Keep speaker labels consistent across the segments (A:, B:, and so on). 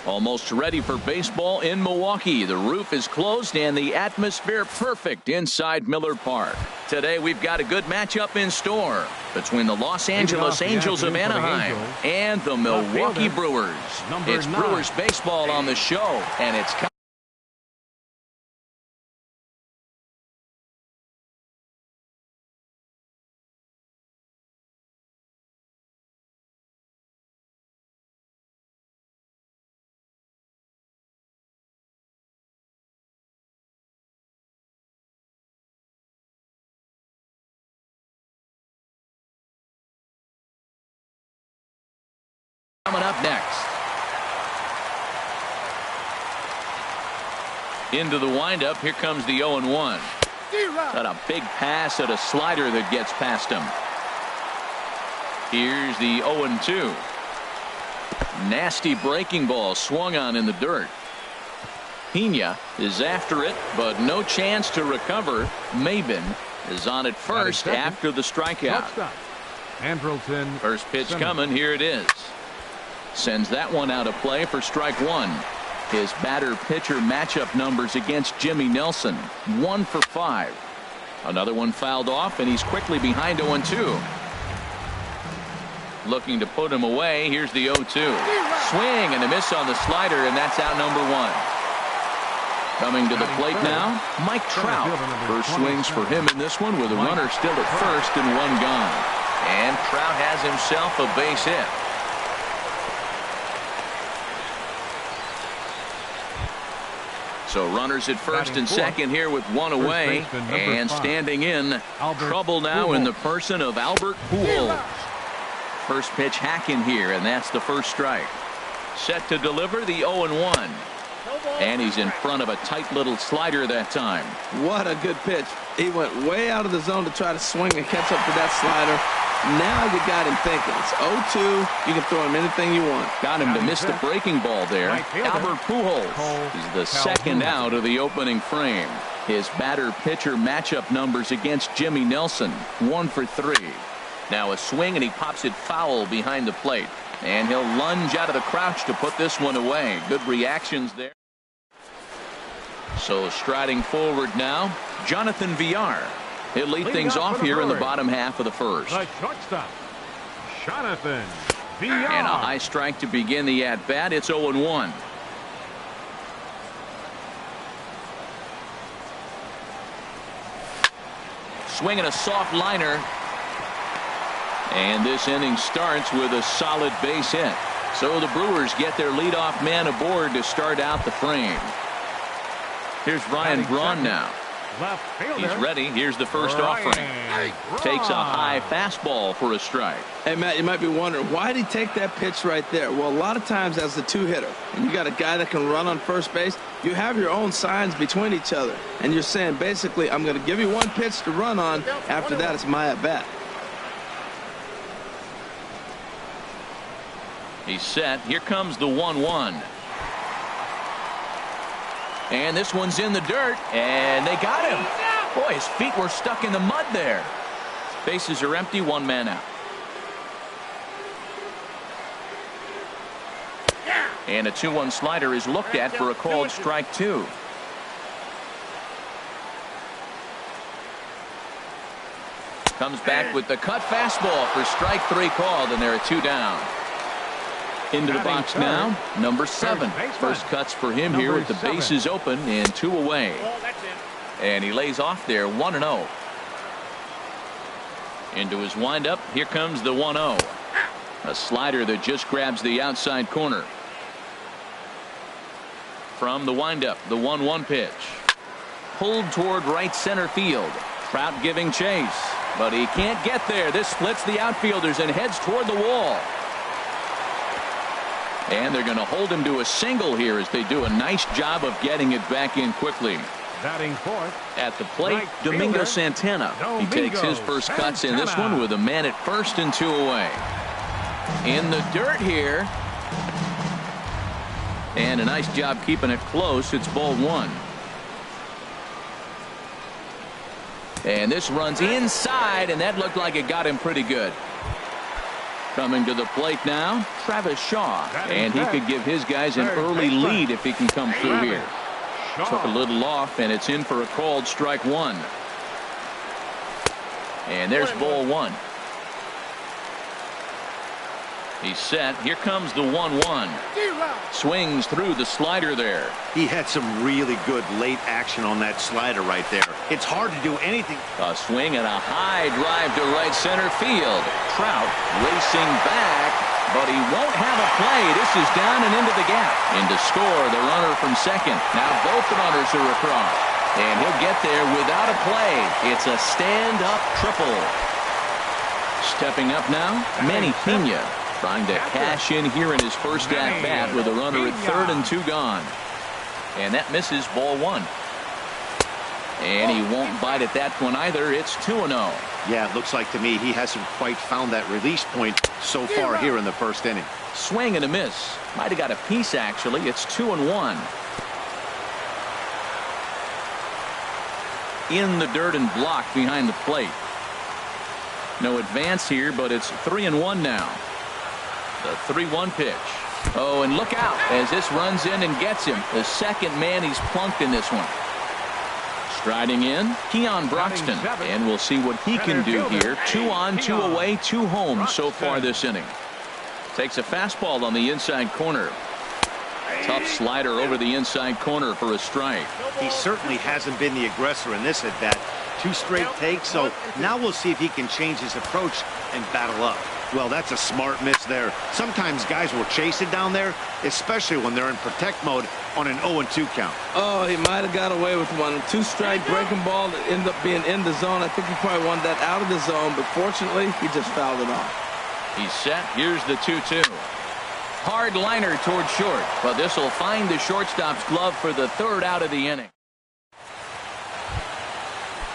A: Almost ready for baseball in Milwaukee. The roof is closed and the atmosphere perfect inside Miller Park. Today we've got a good matchup in store between the Los Angeles Angels of Anaheim and the Milwaukee Brewers. It's Brewers baseball on the show, and it's coming up next. Into the windup. Here comes the 0-1. Got a big pass at a slider that gets past him. Here's the 0-2. Nasty breaking ball swung on in the dirt. Pena is after it, but no chance to recover. Maben is on it first after the strikeout. First pitch coming. Here it is. Sends that one out of play for strike one. His batter-pitcher matchup numbers against Jimmy Nelson, 1 for 5. Another one fouled off, and he's quickly behind 0-2. Looking to put him away. Here's the 0-2. Swing and a miss on the slider, and that's out number 1. Coming to the plate now, Mike Trout. First swings for him in this one with a runner still at first and one gone. And Trout has himself a base hit. So runners at first and second here with one away, and standing in trouble now in the person of Albert Pujols. First pitch hacking here, and that's the first strike. Set to deliver the 0-1. And he's in front of a tight little slider that time.
B: What a good pitch. He went way out of the zone to try to swing and catch up to that slider. Now you got him thinking. It's 0-2. You can throw him anything you want.
A: Got him to miss the breaking ball there. Albert Pujols is the second out of the opening frame. His batter-pitcher matchup numbers against Jimmy Nelson, 1 for 3. Now a swing, and he pops it foul behind the plate. And he'll lunge out of the crouch to put this one away. Good reactions there. So striding forward now, Jonathan Villar. He'll lead things off here in the bottom half of the first.
C: The shortstop, Jonathan Villar.
A: And a high strike to begin the at-bat. It's 0-1. Swinging a soft liner. And this inning starts with a solid base hit. So the Brewers get their leadoff man aboard to start out the frame. Here's Ryan Braun now. He's ready. Here's the first offering. Takes a high fastball for a strike.
B: Hey, Matt, you might be wondering, why did he take that pitch right there? Well, a lot of times as the two-hitter, and you got a guy that can run on first base, you have your own signs between each other. And you're saying, basically, I'm going to give you one pitch to run on. After that, it's my at-bat.
A: He's set. Here comes the 1-1. And this one's in the dirt, and they got him. Boy, his feet were stuck in the mud there. Bases are empty, one man out. And a 2-1 slider is looked at for a called strike 2. Comes back with the cut fastball for strike 3 called, and there are 2 down. Into the box now, number 7. First cuts for him here with the bases open and 2 away. And he lays off there, 1-0. Into his windup, here comes the 1-0. A slider that just grabs the outside corner. From the windup, the 1-1 pitch. Pulled toward right center field. Trout giving chase, but he can't get there. This splits the outfielders and heads toward the wall. And they're going to hold him to a single here as they do a nice job of getting it back in quickly.
C: Batting fourth.
A: At the plate, Domingo Santana. He takes his first cuts in this one with a man at first and 2 away. In the dirt here. And a nice job keeping it close. It's ball 1. And this runs inside, and that looked like it got him pretty good. Coming to the plate now, Travis Shaw. And he could give his guys an early lead if he can come through here. Took a little off, and it's in for a called strike one. And there's ball one. He's set. Here comes the 1-1. Swings through the slider there.
D: He had some really good late action on that slider right there. It's hard to do anything.
A: A swing and a high drive to right center field. Trout racing back, but he won't have a play. This is down and into the gap. In to score the runner from second. Now both runners are across. And he'll get there without a play. It's a stand-up triple. Stepping up now, Manny Pena. Trying to cash in here in his first at-bat with a runner at third and 2 gone. And that misses ball one. And he won't bite at that one either. It's 2-0.
D: Yeah, it looks like to me he hasn't quite found that release point so far here in the first inning.
A: Swing and a miss. Might have got a piece, actually. It's 2-1. In the dirt and blocked behind the plate. No advance here, but it's 3-1 now. The 3-1 pitch. Oh, and look out as this runs in and gets him. The second man he's plunked in this one. Striding in, Keon Broxton. And we'll see what he can do here. 2 on, 2 away, 2 home so far this inning. Takes a fastball on the inside corner. Tough slider over the inside corner for a strike.
D: He certainly hasn't been the aggressor in this at bat. 2 straight takes, so now we'll see if he can change his approach and battle up. Well, that's a smart miss there. Sometimes guys will chase it down there, especially when they're in protect mode on an 0-2 count.
B: Oh, he might have got away with one. 2-strike breaking ball that ended up being in the zone. I think he probably wanted that out of the zone, but fortunately, he just fouled it off.
A: He's set. Here's the 2-2. Hard liner toward short, but this will find the shortstop's glove for the 3rd out of the inning.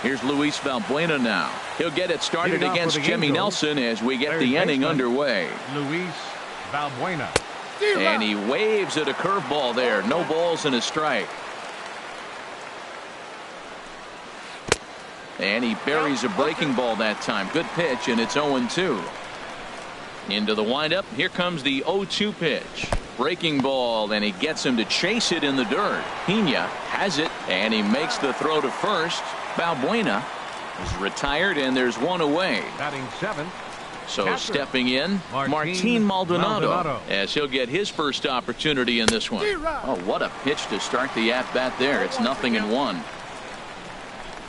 A: Here's Luis Valbuena now. He'll get it started against Jimmy Nelson as we get the inning underway.
C: Luis Valbuena.
A: And he waves at a curveball there. No balls and a strike. And he buries a breaking ball that time. Good pitch, and it's 0-2. Into the windup. Here comes the 0-2 pitch. Breaking ball, and he gets him to chase it in the dirt. Pena has it, and he makes the throw to first. Valbuena is retired, and there's one away.
C: Batting 7th.
A: So
C: catcher,
A: stepping in, Martin Maldonado, as he'll get his first opportunity in this one. Oh, what a pitch to start the at-bat there. It's 0-1.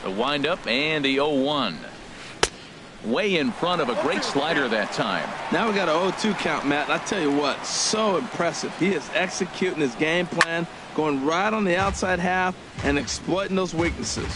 A: The windup and the 0-1. Way in front of a great slider that time.
B: Now we got an 0-2 count, Matt. I tell you what, so impressive. He is executing his game plan, going right on the outside half and exploiting those weaknesses.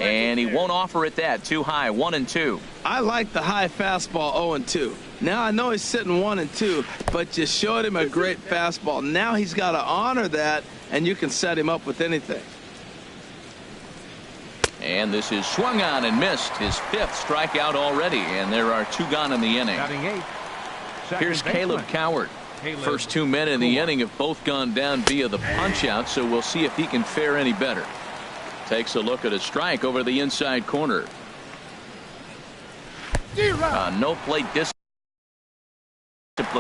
A: And he won't offer it that. Too high. 1-2.
B: I like the high fastball 0-2. Now I know he's sitting 1-2, but you showed him a great fastball. Now he's got to honor that, and you can set him up with anything.
A: And this is swung on and missed. His 5th strikeout already, and there are 2 gone in the inning.
C: Batting 8th.
A: Here's Caleb Coward. First 2 men in the inning have both gone down via the punch out, so we'll see if he can fare any better. Takes a look at a strike over the inside corner. No plate discipline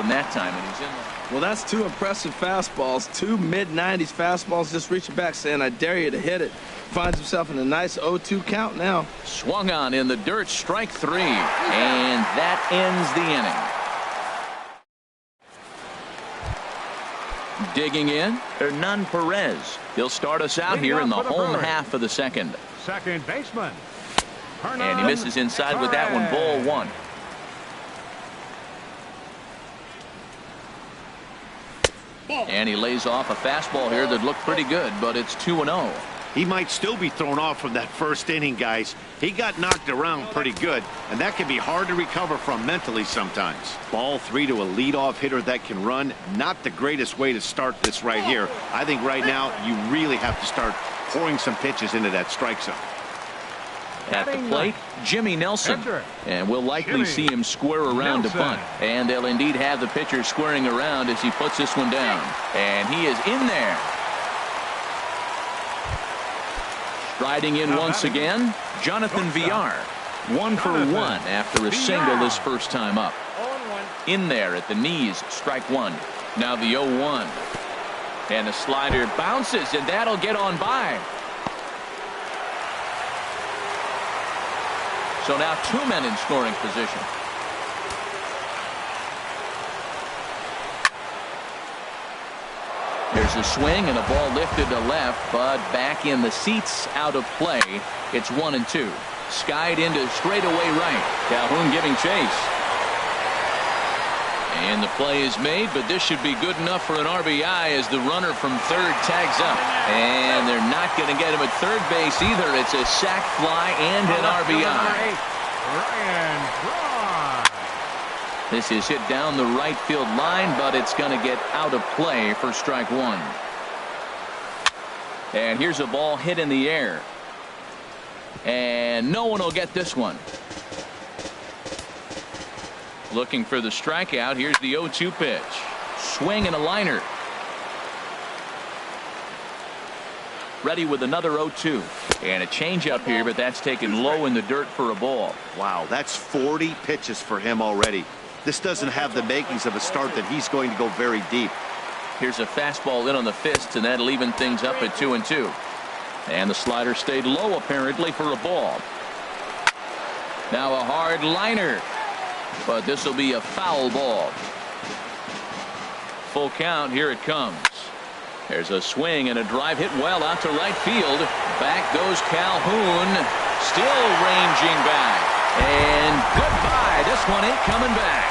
A: that time, and he's in.
B: Well, that's 2 impressive fastballs. 2 mid-90s fastballs just reaching back saying, I dare you to hit it. Finds himself in a nice 0-2 count now.
A: Swung on in the dirt, strike 3, and that ends the inning. Digging in, Hernan Perez. He'll start us out here in the home half of the second.
C: Second baseman.
A: And he misses inside with that one. Ball 1. And he lays off a fastball here that looked pretty good, but it's 2-0.
D: He might still be thrown off from that first inning, guys. He got knocked around pretty good, and that can be hard to recover from mentally sometimes. Ball 3 to a leadoff hitter that can run. Not the greatest way to start this right here. I think right now you really have to start pouring some pitches into that strike zone.
A: At the plate, Jimmy Nelson. And we'll likely see him square around to bunt. And they'll indeed have the pitcher squaring around as he puts this one down. And he is in there. Riding in once again, Jonathan Villar. 1 for 1 after a single his first time up. In there at the knees, strike one. Now the 0-1. And the slider bounces, and that'll get on by. So now 2 men in scoring position. There's a swing and a ball lifted to left, but back in the seats, out of play. It's 1-2. Skied into straightaway right. Calhoun giving chase. And the play is made, but this should be good enough for an RBI as the runner from third tags up. And they're not going to get him at third base either. It's a sac fly and an RBI. This is hit down the right field line, but it's going to get out of play for strike one. And here's a ball hit in the air. And no one will get this one. Looking for the strikeout. Here's the 0-2 pitch. Swing and a liner. Ready with another 0-2. And a changeup here, but that's taken low in the dirt for a ball.
D: Wow, that's 40 pitches for him already. This doesn't have the makings of a start that he's going to go very deep.
A: Here's a fastball in on the fist, and that'll even things up at 2-2. And the slider stayed low apparently for a ball. Now a hard liner, but this will be a foul ball. Full count. Here it comes. There's a swing and a drive hit well out to right field. Back goes Calhoun, still ranging back, and goodbye. This one ain't coming back.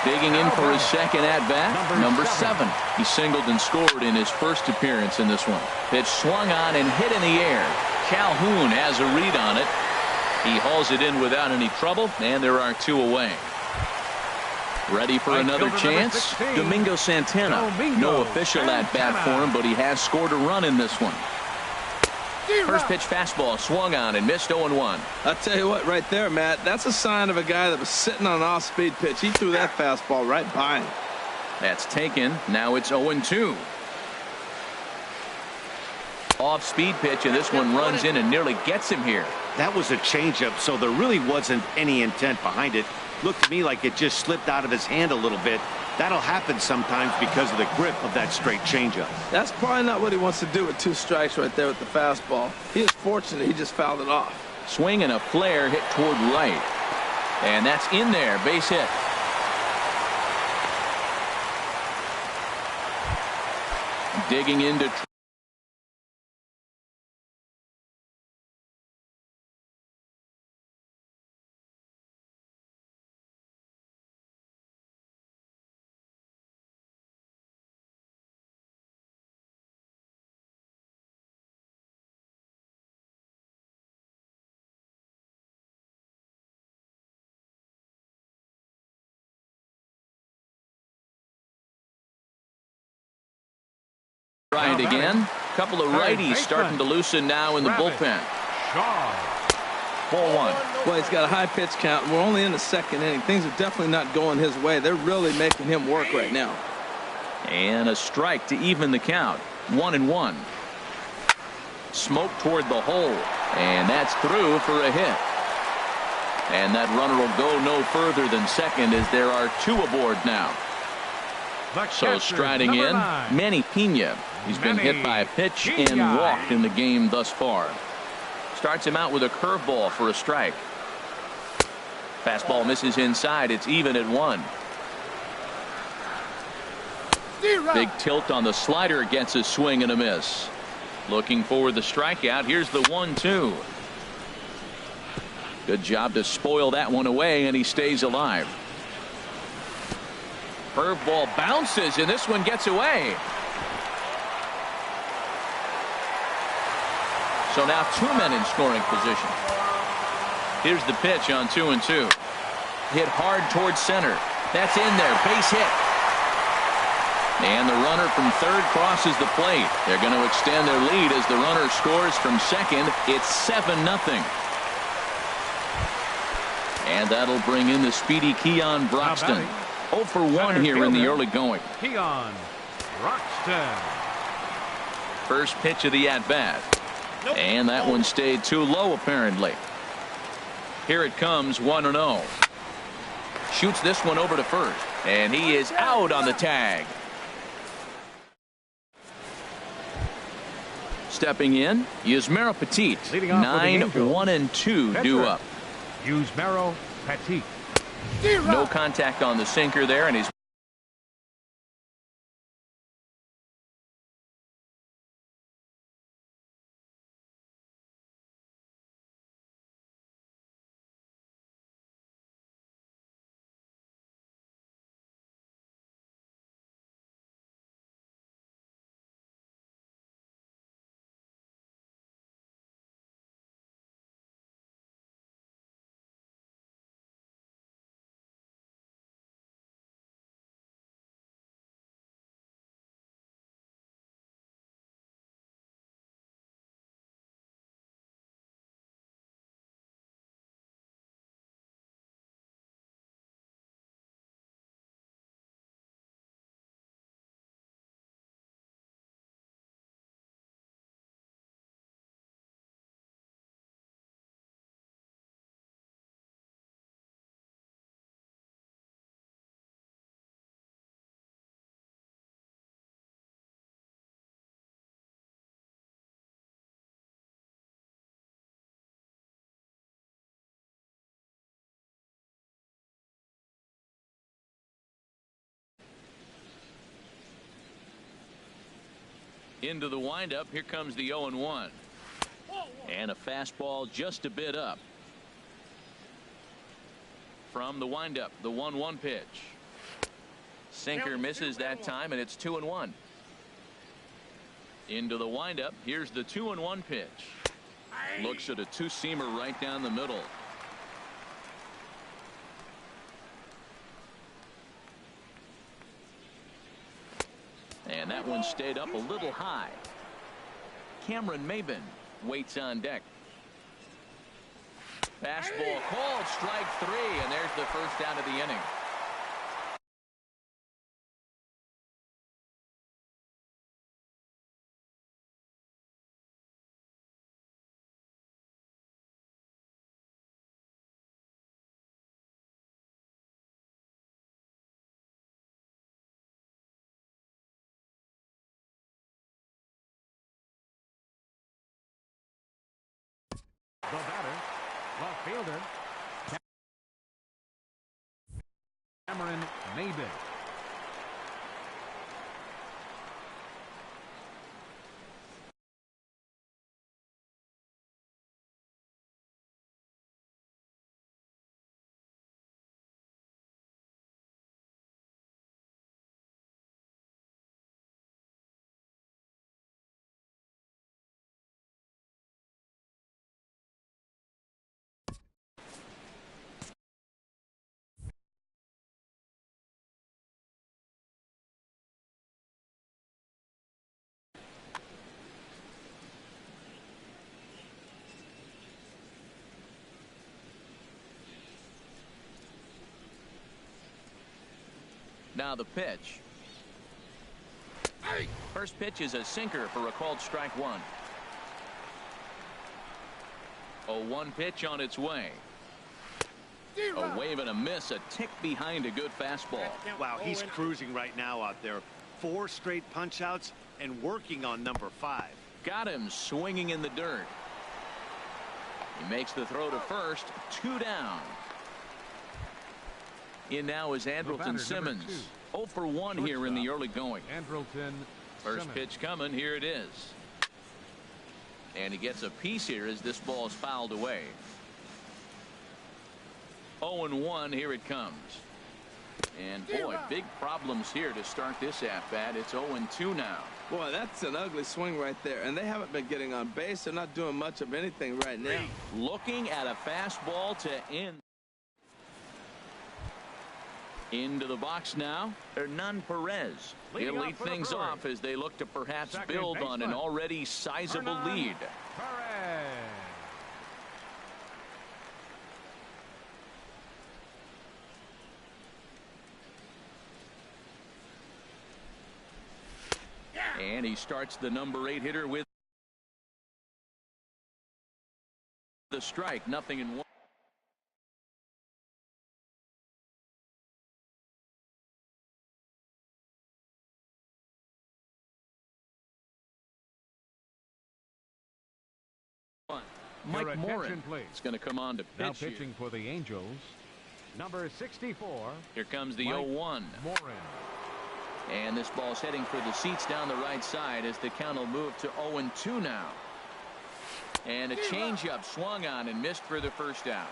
A: Digging in for his second at-bat, number 7. He singled and scored in his first appearance in this one. Pitch swung on and hit in the air. Calhoun has a read on it. He hauls it in without any trouble, and there are 2 away. Ready for another chance? Domingo Santana. No official at-bat for him, but he has scored a run in this one. First pitch fastball swung on and missed 0-1.
B: I'll tell you what, right there, Matt, that's a sign of a guy that was sitting on an off-speed pitch. He threw that fastball right by him.
A: That's taken. Now it's 0-2. Off-speed pitch, and this one runs in and nearly gets him here.
D: That was a changeup, so there really wasn't any intent behind it. Looked to me like it just slipped out of his hand a little bit. That'll happen sometimes because of the grip of that straight changeup.
B: That's probably not what he wants to do with 2 strikes right there with the fastball. He is fortunate he just fouled it off.
A: Swing and a flare hit toward right. And that's in there. Base hit. Digging into Bryant again. Couple of righties starting to loosen now in the bullpen. 4-1.
B: Well, he's got a high pitch count. We're only in the second inning. Things are definitely not going his way. They're really making him work right now.
A: And a strike to even the count. 1-1. Smoke toward the hole. And that's through for a hit. And that runner will go no further than second as there are 2 aboard now. So striding in, Manny Pena. He's been hit by a pitch and walked in the game thus far. Starts him out with a curveball for a strike. Fastball misses inside. It's even at 1. Big tilt on the slider, gets a swing and a miss. Looking for the strikeout. Here's the 1-2. Good job to spoil that one away, and he stays alive. Curveball bounces, and this one gets away. So now 2 men in scoring position. Here's the pitch on 2-2. Hit hard towards center. That's in there. Base hit. And the runner from third crosses the plate. They're going to extend their lead as the runner scores from second. It's 7-0. And that'll bring in the speedy Keon Broxton. 0 for 1 here in the early going.
C: Keon Broxton.
A: First pitch of the at-bat. And that one stayed too low, apparently. Here it comes, 1-0. Shoots this one over to first, and he is out on the tag. Stepping in, Yusmeiro Petit. 9-1-2 due up.
C: Yusmeiro Petit.
A: No contact on the sinker there, and he's into the windup. Here comes the 0-1. And a fastball just a bit up. From the windup, the 1-1 pitch. Sinker misses that time, and it's 2-1. Into the windup. Here's the 2-1 pitch. Looks at a two-seamer right down the middle. And that one stayed up a little high. Cameron Maybin waits on deck. Fastball called, strike 3, and there's the first down of the inning.
C: The batter, left fielder, Cameron Maybin.
A: Now the pitch. First pitch is a sinker for a called strike 1. A 1 pitch on its way. A wave and a miss, a tick behind a good fastball.
D: Wow, he's cruising right now out there. 4 straight punch outs and working on number 5.
A: Got him swinging in the dirt. He makes the throw to first. 2 down. In now is Andrelton Simmons. 0 for 1 here in the early going.
C: Andrelton
A: First
C: Simmons.
A: pitch coming. Here it is. And he gets a piece here as this ball is fouled away. 0-1. Here it comes. And boy, big problems here to start this at bat. It's 0-2 now.
B: Boy, that's an ugly swing right there. And they haven't been getting on base. They're not doing much of anything right now.
A: Looking at a fastball to end. Into the box now, Hernan Perez. He'll lead things off as they look to perhaps build on an already sizable lead.
C: Perez.
A: And he starts the number 8 hitter with The strike, 0-1. Mike Morin is going to come on to pitch.
C: Now pitching for the Angels, number 64.
A: Here comes the
C: Mike
A: 0-1.
C: Morin.
A: And this ball's heading for the seats down the right side as the count will move to 0-2 now. And a changeup swung on and missed for the first out.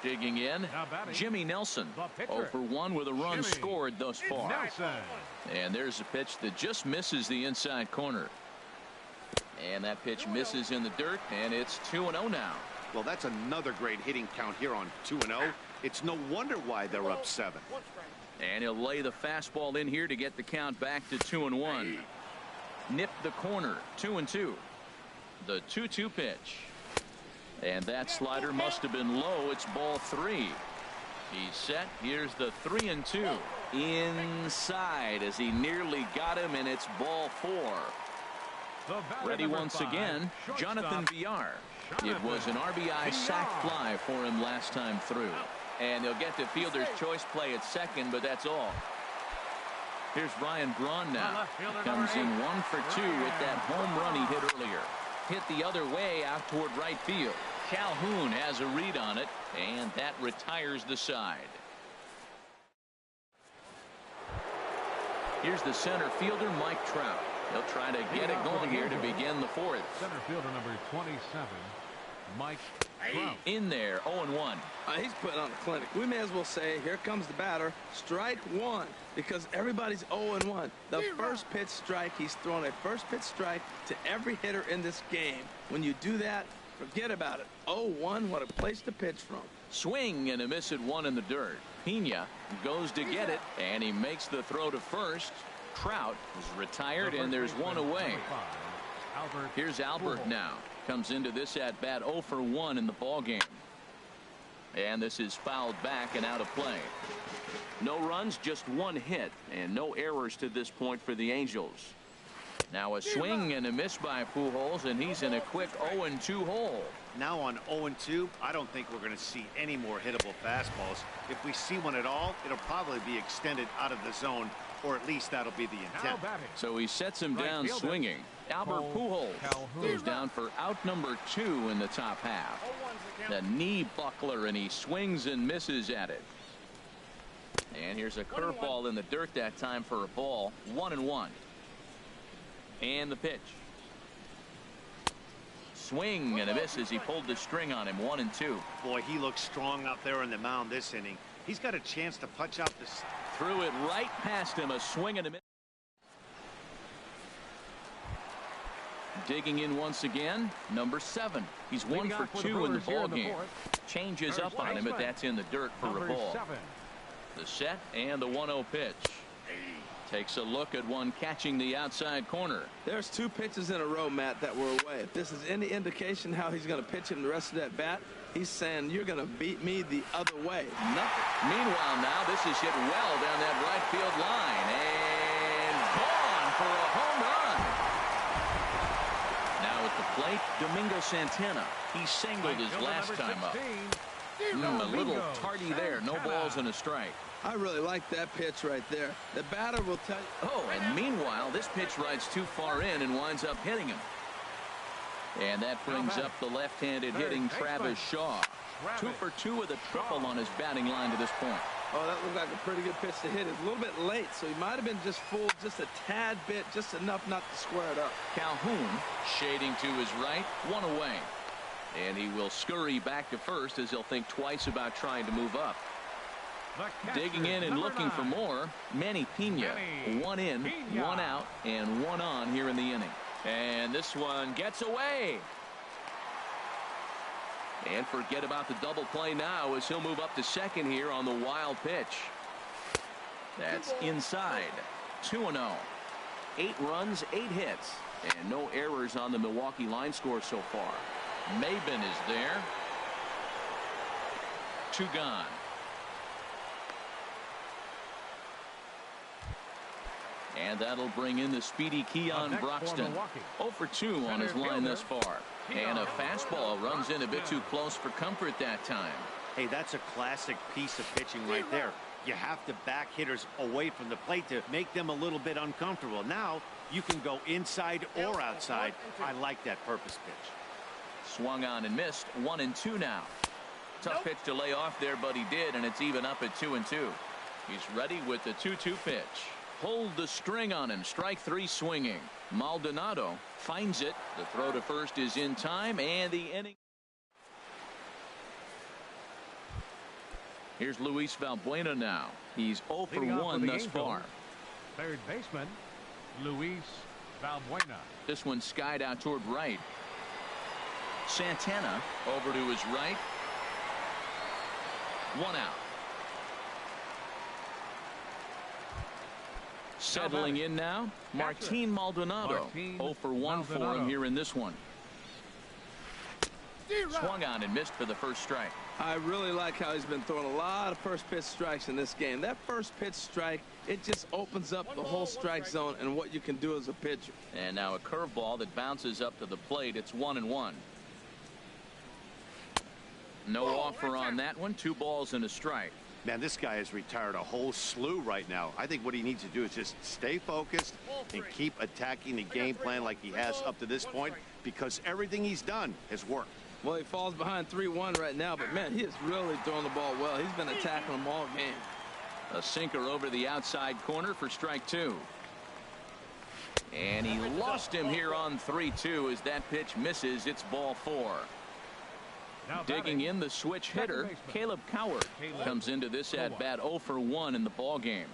A: Digging in, Jimmy Nelson. 0 for 1 with a run scored thus far.
C: Nelson.
A: And there's a pitch that just misses the inside corner. And that pitch misses in the dirt, and it's 2-0 now.
D: Well, that's another great hitting count here on 2-0. It's no wonder why they're up 7.
A: And he'll lay the fastball in here to get the count back to 2-1. Nip the corner, 2-2. The 2-2 pitch. And that slider must have been low. It's ball 3. He's set. Here's the 3-2. Inside as he nearly got him, and it's ball 4. Ready once again, Jonathan Villar. It was an RBI sac fly for him last time through. And they'll get the fielder's choice play at second, but that's all. Here's Ryan Braun now. Comes in 1 for 2 with that home run he hit earlier. Hit the other way out toward right field. Calhoun has a read on it, and that retires the side. Here's the center fielder, Mike Trout. He'll try to get it going here to begin the 4th.
C: Center fielder number 27, Mike Trout.
A: In there, 0-1.
B: He's putting on a clinic. We may as well say, here comes the batter. Strike 1, because everybody's 0-1. The first pitch strike, he's thrown a first pitch strike to every hitter in this game. When you do that, forget about it. 0-1, what a place to pitch from.
A: Swing and a miss at 1 in the dirt. Pena goes to get it, and he makes the throw to first. Trout is retired, and there's 1 away. Here's Albert now. Comes into this at bat 0 for 1 in the ball game. And this is fouled back and out of play. No runs, just 1 hit, and no errors to this point for the Angels. Now a swing and a miss by Pujols, and he's in a quick 0-2 hole.
D: Now on 0-2, I don't think we're going to see any more hittable fastballs. If we see one at all, it'll probably be extended out of the zone, or at least that'll be the intent.
A: So he sets him down swinging. Albert Pujols goes down for out number 2 in the top half. The knee buckler, and he swings and misses at it. And here's a curveball in the dirt that time for a ball. 1-1. And the pitch. Swing and a miss as he pulled the string on him. 1-2.
D: Boy, he looks strong out there on the mound this inning. He's got a chance to punch out this.
A: Threw it right past him. A swing and a miss. Digging in once again, number 7. He's 1 for 2 in the ball game. Changes up on him, but that's in the dirt for a ball. The set and the 1-0 pitch. Takes a look at one catching the outside corner.
B: There's 2 pitches in a row, Matt, that were away. If this is any indication how he's going to pitch him the rest of that bat, he's saying you're going to beat me the other way. Nothing.
A: Meanwhile, now this is hit well down that right field line, and gone for a home run. Now at the plate, Domingo Santana. He singled his last time up. A little tardy there. No balls and a strike.
B: I really like that pitch right there. The batter will tell you.
A: Oh, and meanwhile, this pitch rides too far in and winds up hitting him. And that brings up the left-handed hitting Travis Shaw. 2 for 2 with a triple on his batting line to this point.
B: Oh, that looked like a pretty good pitch to hit. It's a little bit late, so he might have been just fooled just a tad bit, just enough not to square it up.
A: Calhoun shading to his right, 1 away. And he will scurry back to first as he'll think twice about trying to move up. Digging in and looking for more, Manny Pena. 1 in, 1 out, and 1 on here in the inning. And this one gets away. And forget about the double play now as he'll move up to second here on the wild pitch. That's inside. 2-0. 8 runs, 8 hits, and no errors on the Milwaukee line score so far. Maben is there. 2 gone. And that'll bring in the speedy Keon Broxton. 0 for 2 on his line thus far. And a fastball runs in a bit too close for comfort that time.
D: Hey, that's a classic piece of pitching right there. You have to back hitters away from the plate to make them a little bit uncomfortable. Now you can go inside or outside. I like that purpose pitch.
A: Swung on and missed. 1-2 now. Tough pitch to lay off there, but he did, and it's even up at 2-2. He's ready with the 2-2 pitch. Hold the string on him. Strike 3 swinging. Maldonado finds it. The throw to first is in time, and the inning. Here's Luis Valbuena now. He's 0 for 1 thus far.
C: Third baseman, Luis Valbuena.
A: This one skied out toward right. Santana over to his right. 1 out. Settling in now, Martin Maldonado. 0 for 1 for him here in this one. Swung on and missed for the first strike.
B: I really like how he's been throwing a lot of first pitch strikes in this game. That first pitch strike, it just opens up the whole strike zone and what you can do as a pitcher.
A: And now a curveball that bounces up to the plate. It's 1-1. No offer on that one. 2 balls and a strike.
D: Man, this guy has retired a whole slew right now. I think what he needs to do is just stay focused and keep attacking the game plan like he has up to this point, because everything he's done has worked.
B: Well, he falls behind 3-1 right now, but man, he is really throwing the ball well. He's been attacking them all game.
A: A sinker over the outside corner for strike 2. And he lost him here on 3-2 as that pitch misses. It's ball 4. Digging in the switch hitter, Caleb Coward comes into this at bat 0 for 1 in the ball game.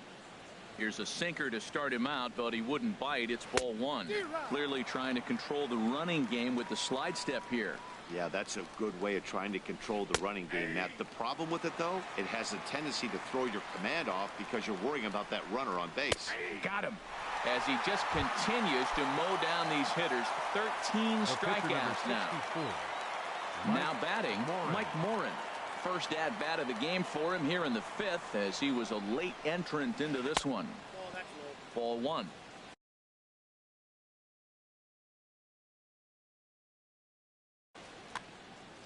A: Here's a sinker to start him out, but he wouldn't bite. It's ball 1. Clearly trying to control the running game with the slide step here.
D: Yeah, that's a good way of trying to control the running game, Matt. The problem with it, though, it has a tendency to throw your command off because you're worrying about that runner on base.
A: Got him. As he just continues to mow down these hitters. 13 strikeouts now. Now batting, Mike Morin. First at bat of the game for him here in the 5th, as he was a late entrant into this one. Ball 1.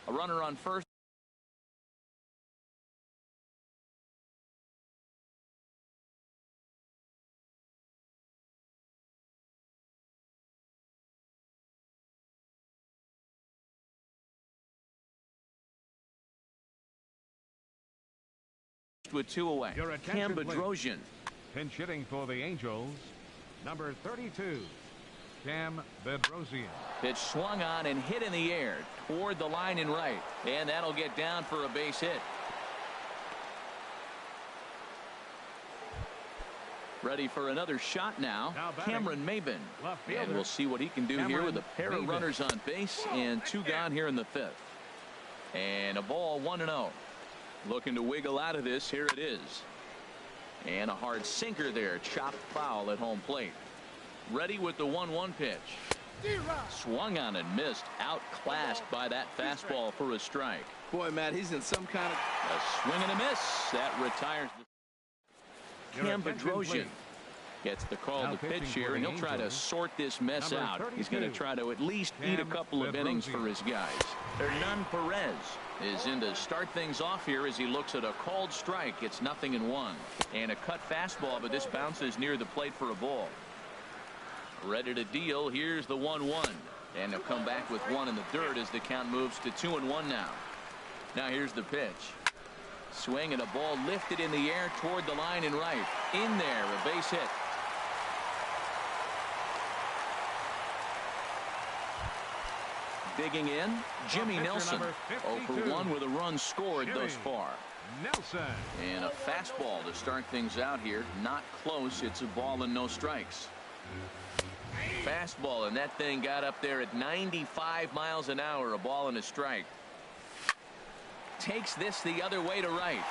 A: A runner on first. With 2 away. Cam Bedrosian.
C: Pinch hitting for the Angels, number 32, Cam Bedrosian.
A: Pitch swung on and hit in the air toward the line and right. And that'll get down for a base hit. Ready for another shot now. Cameron Maben. And we'll see what he can do here with a pair of runners on base and 2 gone here in the 5th. And a ball 1-0. Looking to wiggle out of this. Here it is. And a hard sinker there. Chopped foul at home plate. Ready with the 1-1 pitch. Swung on and missed. Outclassed by that fastball for a strike.
B: Boy, Matt, he's in some kind of
A: a swing and a miss. That retires the Cam Bedrosian gets the call to pitch here, and he'll try to sort this mess out. He's going to try to at least eat a couple of innings for his guys. Hernan Perez is in to start things off here as he looks at a called strike. It's 0-1. And a cut fastball, but this bounces near the plate for a ball. Ready to deal. Here's the 1-1. And he'll come back with 1 in the dirt as the count moves to 2-1 now. Now here's the pitch. Swing and a ball lifted in the air toward the line and right. In there, a base hit. Digging in, Jimmy Nelson. 0 for 1 with a run scored thus far.
C: Nelson.
A: And a fastball to start things out here. Not close. It's a ball and no strikes. Fastball, and that thing got up there at 95 miles an hour. A ball and a strike. Takes this the other way to right.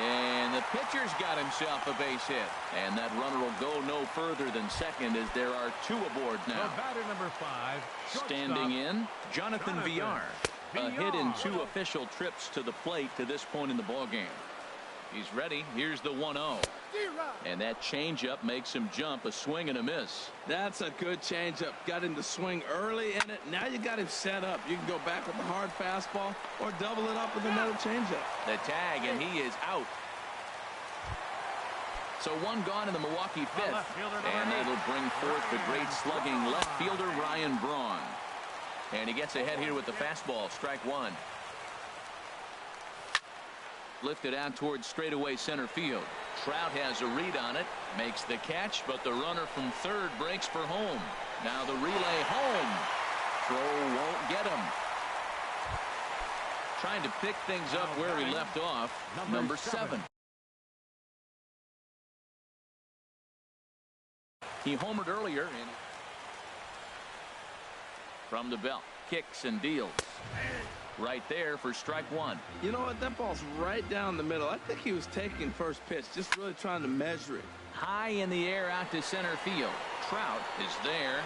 A: And the pitcher's got himself a base hit. And that runner will go no further than second as there are 2 aboard now.
C: The batter number 5.
A: Standing in, Jonathan Villar. A hit in 2 official trips to the plate to this point in the ball game. He's ready. Here's the 1-0. And that changeup makes him jump. A swing and a miss.
B: That's a good changeup. Got him to swing early in it. Now you got him set up. You can go back with a hard fastball or double it up with another changeup.
A: The tag, and he is out. So one gone in the Milwaukee fifth. And it'll bring forth the great slugging left fielder Ryan Braun. And he gets ahead here with the fastball. Strike one. Lifted out towards straightaway center field. Trout has a read on it, makes the catch, but the runner from third breaks for home. Now the relay home. Throw won't get him. Trying to pick things up where he left off. Number 7. He homered earlier. And from the belt, kicks and deals. Right there for strike one.
B: You know what? That ball's right down the middle. I think he was taking first pitch, just really trying to measure it.
A: High in the air out to center field. Trout is there.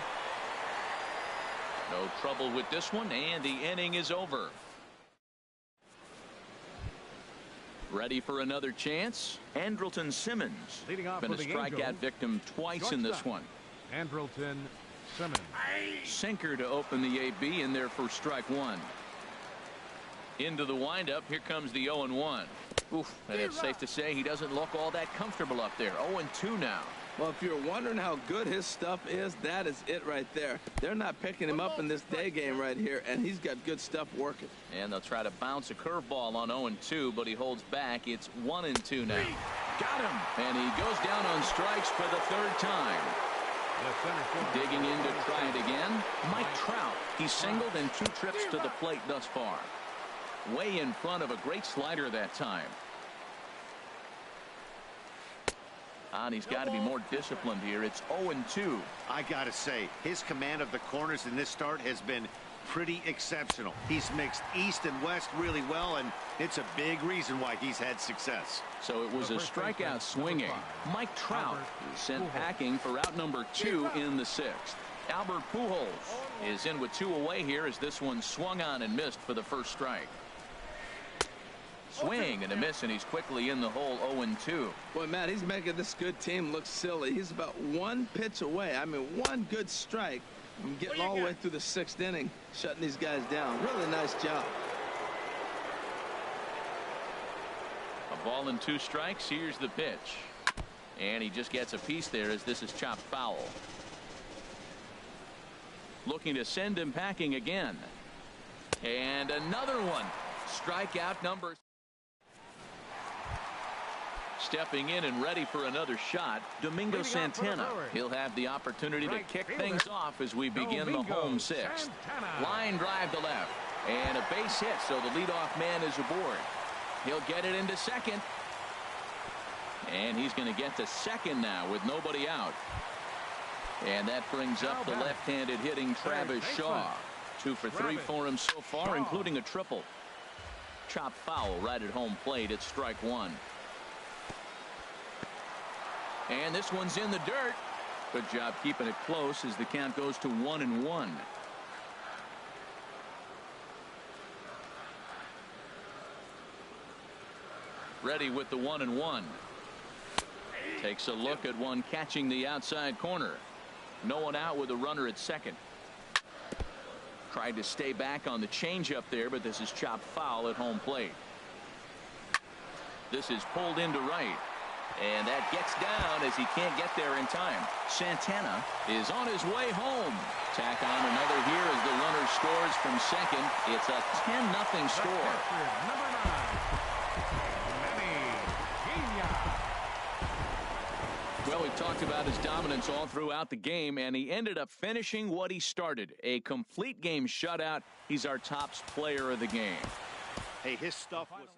A: No trouble with this one, and the inning is over. Ready for another chance. Andrelton Simmons.
C: Leading off
A: been a
C: for the
A: strikeout
C: Angels,
A: victim twice in this one.
C: Andrelton Simmons.
A: Sinker to open the AB in there for strike one. Into the windup. Here comes the 0-1. Oof, and it's safe to say he doesn't look all that comfortable up there. 0-2 now.
B: Well, if you're wondering how good his stuff is, that is it right there. They're not picking him up in this day game right here, and he's got good stuff working.
A: And they'll try to bounce a curveball on 0-2, but he holds back. It's 1-2 now. Got him. And he goes down on strikes for the third time. Digging in to try it again. Mike Trout. He's singled in 2 trips to the plate thus far. Way in front of a great slider that time. And he's got to be more disciplined here. It's 0-2.
D: I gotta say, his command of the corners in this start has been pretty exceptional. He's mixed east and west really well, and it's a big reason why he's had success.
A: So it was a strikeout swinging. Mike Trout is sent packing for out number 2 in the 6th. Albert Pujols is in with 2 away here as this one swung on and missed for the first strike. Swing and a miss, and he's quickly in the hole. 0-2.
B: Boy, Matt, he's making this good team look silly. He's about 1 pitch away. I mean, 1 good strike from getting all the way through the 6th inning, shutting these guys down. Really nice job.
A: A ball and 2 strikes. Here's the pitch. And he just gets a piece there as this is chopped foul. Looking to send him packing again. And another one. Strikeout number. Stepping in and ready for another shot, Domingo Santana. He'll have the opportunity to kick things off as we begin the home 6th. Line drive to left. And a base hit, so the leadoff man is aboard. He'll get it into second. And he's going to get to second now with nobody out. And that brings up the left-handed hitting Travis Shaw. 2 for 3 for him so far, including a triple. Chopped foul right at home plate. It's strike one. And this one's in the dirt. Good job keeping it close as the count goes to 1-1. Ready with the 1-1. Takes a look at one catching the outside corner. No one out with a runner at second. Tried to stay back on the changeup there, but this is chopped foul at home plate. This is pulled into right. And that gets down as he can't get there in time. Santana is on his way home. Tack on another here as the runner scores from second. It's a 10-0 score.
C: Number 9.
A: Well, we've talked about his dominance all throughout the game, and he ended up finishing what he started. A complete game shutout. He's our top player of the game.
D: Hey, his stuff was